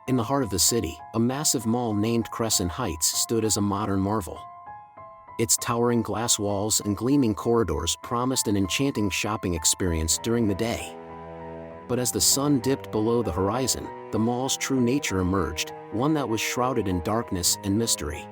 In the heart of the city, a massive mall named Crescent Heights stood as a modern marvel. Its towering glass walls and gleaming corridors promised an enchanting shopping experience during the day. But as the sun dipped below the horizon, the mall's true nature emerged, one that was shrouded in darkness and mystery.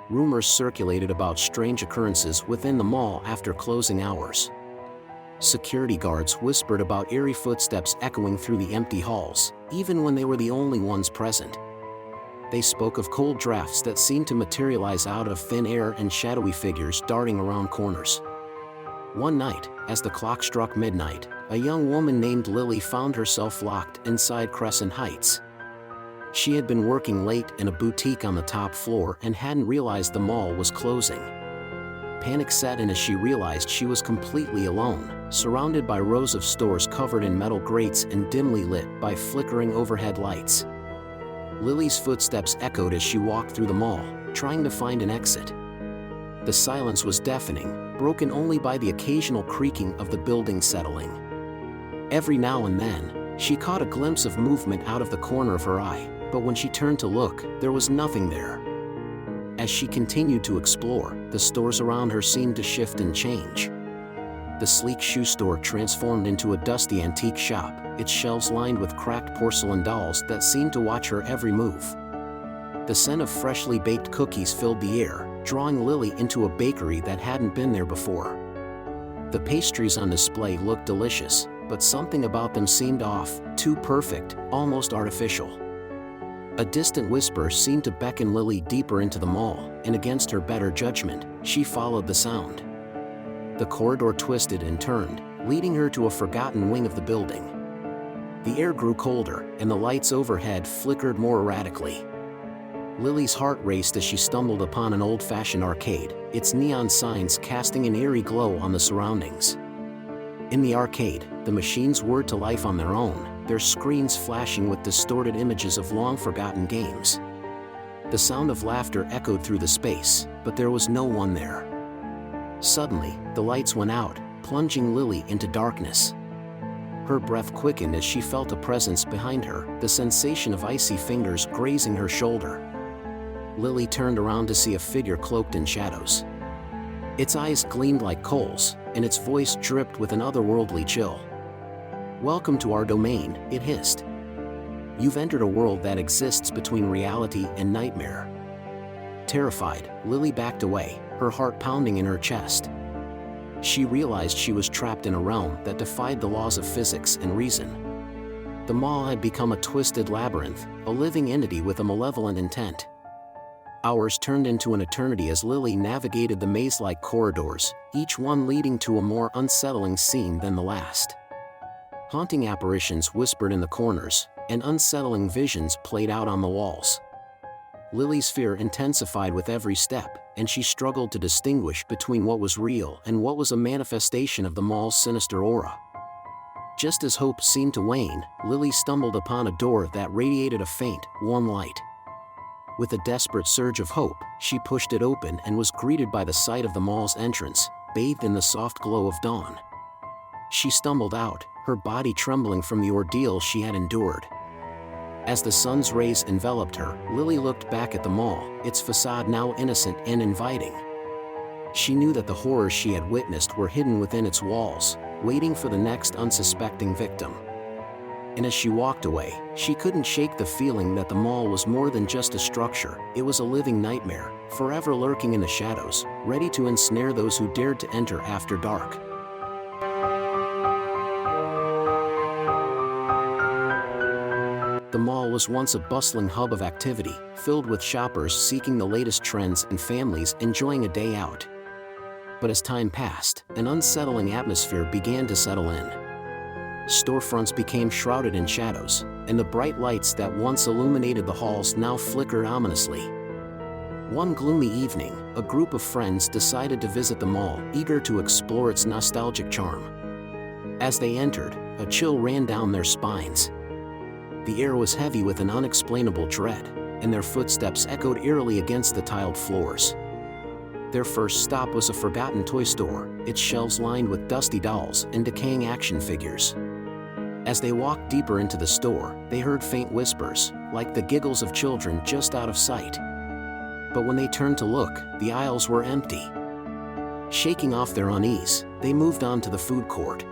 Rumors circulated about strange occurrences within the mall after closing hours. Security guards whispered about eerie footsteps echoing through the empty halls, even when they were the only ones present. They spoke of cold drafts that seemed to materialize out of thin air and shadowy figures darting around corners. One night, as the clock struck midnight, a young woman named Lily found herself locked inside Crescent Heights. She had been working late in a boutique on the top floor and hadn't realized the mall was closing. Panic set in as she realized she was completely alone, surrounded by rows of stores covered in metal grates and dimly lit by flickering overhead lights. Lily's footsteps echoed as she walked through the mall, trying to find an exit. The silence was deafening, broken only by the occasional creaking of the building settling. Every now and then, she caught a glimpse of movement out of the corner of her eye, but when she turned to look, there was nothing there. As she continued to explore, the stores around her seemed to shift and change. The sleek shoe store transformed into a dusty antique shop, its shelves lined with cracked porcelain dolls that seemed to watch her every move. The scent of freshly baked cookies filled the air, drawing Lily into a bakery that hadn't been there before. The pastries on display looked delicious, but something about them seemed off, too perfect, almost artificial. A distant whisper seemed to beckon Lily deeper into the mall, and against her better judgment, she followed the sound. The corridor twisted and turned, leading her to a forgotten wing of the building. The air grew colder, and the lights overhead flickered more erratically. Lily's heart raced as she stumbled upon an old-fashioned arcade, its neon signs casting an eerie glow on the surroundings. In the arcade, the machines whirred to life on their own, their screens flashing with distorted images of long-forgotten games. The sound of laughter echoed through the space, but there was no one there. Suddenly, the lights went out, plunging Lily into darkness. Her breath quickened as she felt a presence behind her, the sensation of icy fingers grazing her shoulder. Lily turned around to see a figure cloaked in shadows. Its eyes gleamed like coals, and its voice dripped with an otherworldly chill. "Welcome to our domain," it hissed. "You've entered a world that exists between reality and nightmare." Terrified, Lily backed away, her heart pounding in her chest. She realized she was trapped in a realm that defied the laws of physics and reason. The mall had become a twisted labyrinth, a living entity with a malevolent intent. Hours turned into an eternity as Lily navigated the maze-like corridors, each one leading to a more unsettling scene than the last. Haunting apparitions whispered in the corners, and unsettling visions played out on the walls. Lily's fear intensified with every step, and she struggled to distinguish between what was real and what was a manifestation of the mall's sinister aura. Just as hope seemed to wane, Lily stumbled upon a door that radiated a faint, warm light. With a desperate surge of hope, she pushed it open and was greeted by the sight of the mall's entrance, bathed in the soft glow of dawn. She stumbled out, her body trembling from the ordeal she had endured. As the sun's rays enveloped her, Lily looked back at the mall, its facade now innocent and inviting. She knew that the horrors she had witnessed were hidden within its walls, waiting for the next unsuspecting victim. And as she walked away, she couldn't shake the feeling that the mall was more than just a structure, it was a living nightmare, forever lurking in the shadows, ready to ensnare those who dared to enter after dark. The mall was once a bustling hub of activity, filled with shoppers seeking the latest trends and families enjoying a day out. But as time passed, an unsettling atmosphere began to settle in. Storefronts became shrouded in shadows, and the bright lights that once illuminated the halls now flickered ominously. One gloomy evening, a group of friends decided to visit the mall, eager to explore its nostalgic charm. As they entered, a chill ran down their spines. The air was heavy with an unexplainable dread, and their footsteps echoed eerily against the tiled floors. Their first stop was a forgotten toy store, its shelves lined with dusty dolls and decaying action figures. As they walked deeper into the store, they heard faint whispers, like the giggles of children just out of sight. But when they turned to look, the aisles were empty. Shaking off their unease, they moved on to the food court.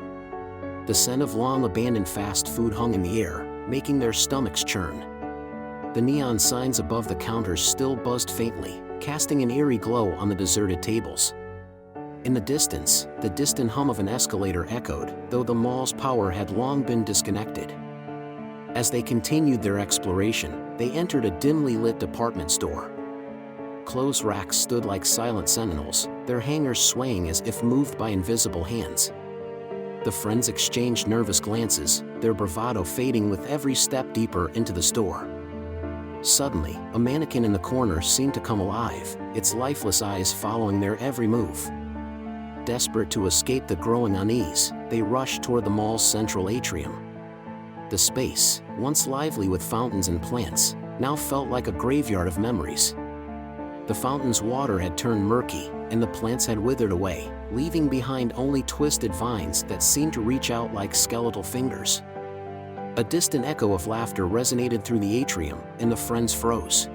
The scent of long-abandoned fast food hung in the air, making their stomachs churn. The neon signs above the counters still buzzed faintly, casting an eerie glow on the deserted tables. In the distance, the distant hum of an escalator echoed, though the mall's power had long been disconnected. As they continued their exploration, they entered a dimly lit department store. Clothes racks stood like silent sentinels, their hangers swaying as if moved by invisible hands. The friends exchanged nervous glances, their bravado fading with every step deeper into the store. Suddenly, a mannequin in the corner seemed to come alive, its lifeless eyes following their every move. Desperate to escape the growing unease, they rushed toward the mall's central atrium. The space, once lively with fountains and plants, now felt like a graveyard of memories. The fountain's water had turned murky, and the plants had withered away, leaving behind only twisted vines that seemed to reach out like skeletal fingers. A distant echo of laughter resonated through the atrium, and the friends froze.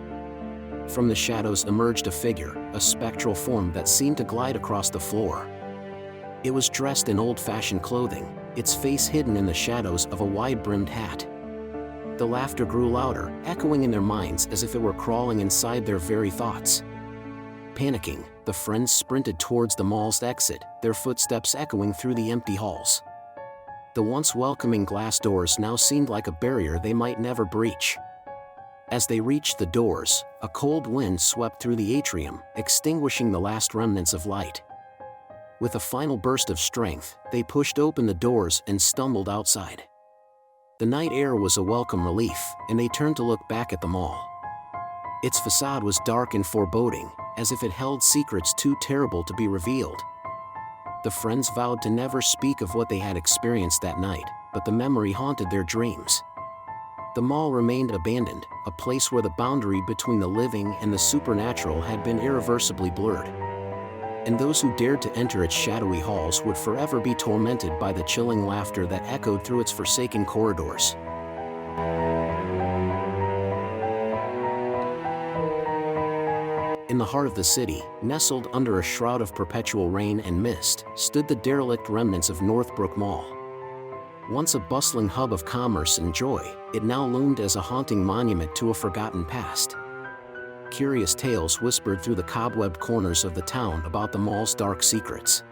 From the shadows emerged a figure, a spectral form that seemed to glide across the floor. It was dressed in old-fashioned clothing, its face hidden in the shadows of a wide-brimmed hat. The laughter grew louder, echoing in their minds as if it were crawling inside their very thoughts. Panicking, the friends sprinted towards the mall's exit, their footsteps echoing through the empty halls. The once welcoming glass doors now seemed like a barrier they might never breach. As they reached the doors, a cold wind swept through the atrium, extinguishing the last remnants of light. With a final burst of strength, they pushed open the doors and stumbled outside. The night air was a welcome relief, and they turned to look back at the mall. Its facade was dark and foreboding, as if it held secrets too terrible to be revealed. The friends vowed to never speak of what they had experienced that night, but the memory haunted their dreams. The mall remained abandoned, a place where the boundary between the living and the supernatural had been irreversibly blurred. And those who dared to enter its shadowy halls would forever be tormented by the chilling laughter that echoed through its forsaken corridors. In the heart of the city, nestled under a shroud of perpetual rain and mist, stood the derelict remnants of Northbrook Mall. Once a bustling hub of commerce and joy, it now loomed as a haunting monument to a forgotten past. Curious tales whispered through the cobwebbed corners of the town about the mall's dark secrets.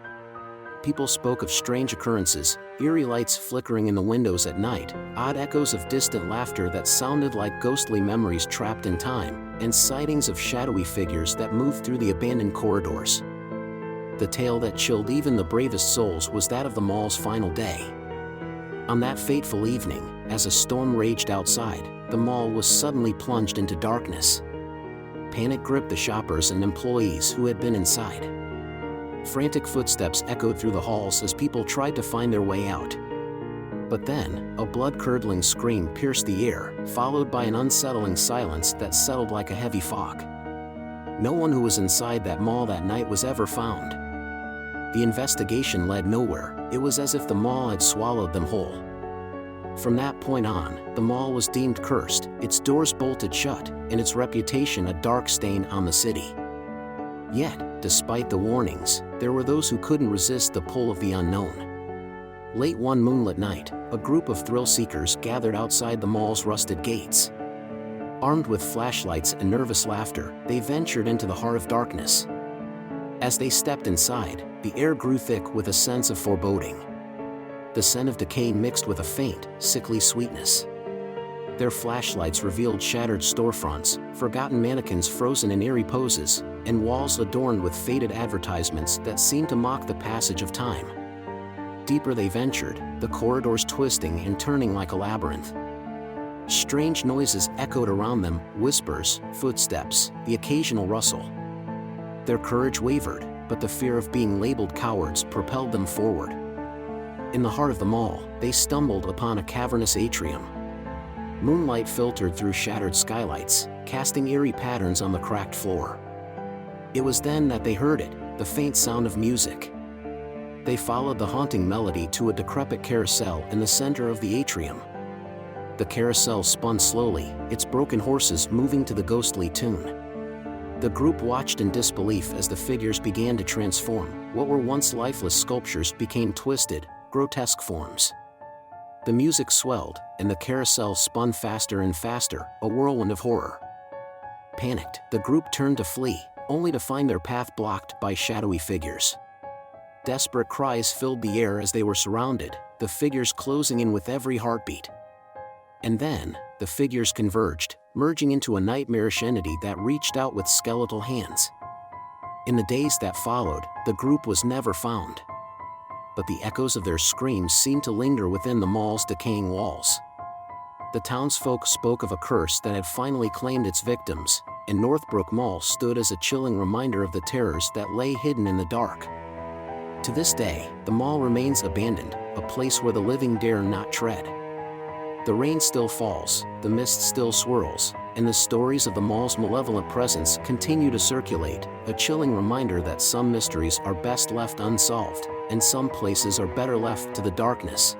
People spoke of strange occurrences, eerie lights flickering in the windows at night, odd echoes of distant laughter that sounded like ghostly memories trapped in time, and sightings of shadowy figures that moved through the abandoned corridors. The tale that chilled even the bravest souls was that of the mall's final day. On that fateful evening, as a storm raged outside, the mall was suddenly plunged into darkness. Panic gripped the shoppers and employees who had been inside. Frantic footsteps echoed through the halls as people tried to find their way out. But then, a blood-curdling scream pierced the air, followed by an unsettling silence that settled like a heavy fog. No one who was inside that mall that night was ever found. The investigation led nowhere. It was as if the mall had swallowed them whole. From that point on, the mall was deemed cursed, its doors bolted shut, and its reputation a dark stain on the city. Yet, despite the warnings, there were those who couldn't resist the pull of the unknown. Late one moonlit night, a group of thrill-seekers gathered outside the mall's rusted gates. Armed with flashlights and nervous laughter, they ventured into the heart of darkness. As they stepped inside, the air grew thick with a sense of foreboding. The scent of decay mixed with a faint, sickly sweetness. Their flashlights revealed shattered storefronts, forgotten mannequins frozen in eerie poses, and walls adorned with faded advertisements that seemed to mock the passage of time. Deeper they ventured, the corridors twisting and turning like a labyrinth. Strange noises echoed around them, whispers, footsteps, the occasional rustle. Their courage wavered, but the fear of being labeled cowards propelled them forward. In the heart of the mall, they stumbled upon a cavernous atrium. Moonlight filtered through shattered skylights, casting eerie patterns on the cracked floor. It was then that they heard it, the faint sound of music. They followed the haunting melody to a decrepit carousel in the center of the atrium. The carousel spun slowly, its broken horses moving to the ghostly tune. The group watched in disbelief as the figures began to transform. What were once lifeless sculptures became twisted, grotesque forms. The music swelled, and the carousel spun faster and faster, a whirlwind of horror. Panicked, the group turned to flee, only to find their path blocked by shadowy figures. Desperate cries filled the air as they were surrounded, the figures closing in with every heartbeat. And then, the figures converged, merging into a nightmarish entity that reached out with skeletal hands. In the days that followed, the group was never found. But the echoes of their screams seemed to linger within the mall's decaying walls. The townsfolk spoke of a curse that had finally claimed its victims, and Northbrook Mall stood as a chilling reminder of the terrors that lay hidden in the dark. To this day, the mall remains abandoned, a place where the living dare not tread. The rain still falls, the mist still swirls, and the stories of the mall's malevolent presence continue to circulate, a chilling reminder that some mysteries are best left unsolved, and some places are better left to the darkness.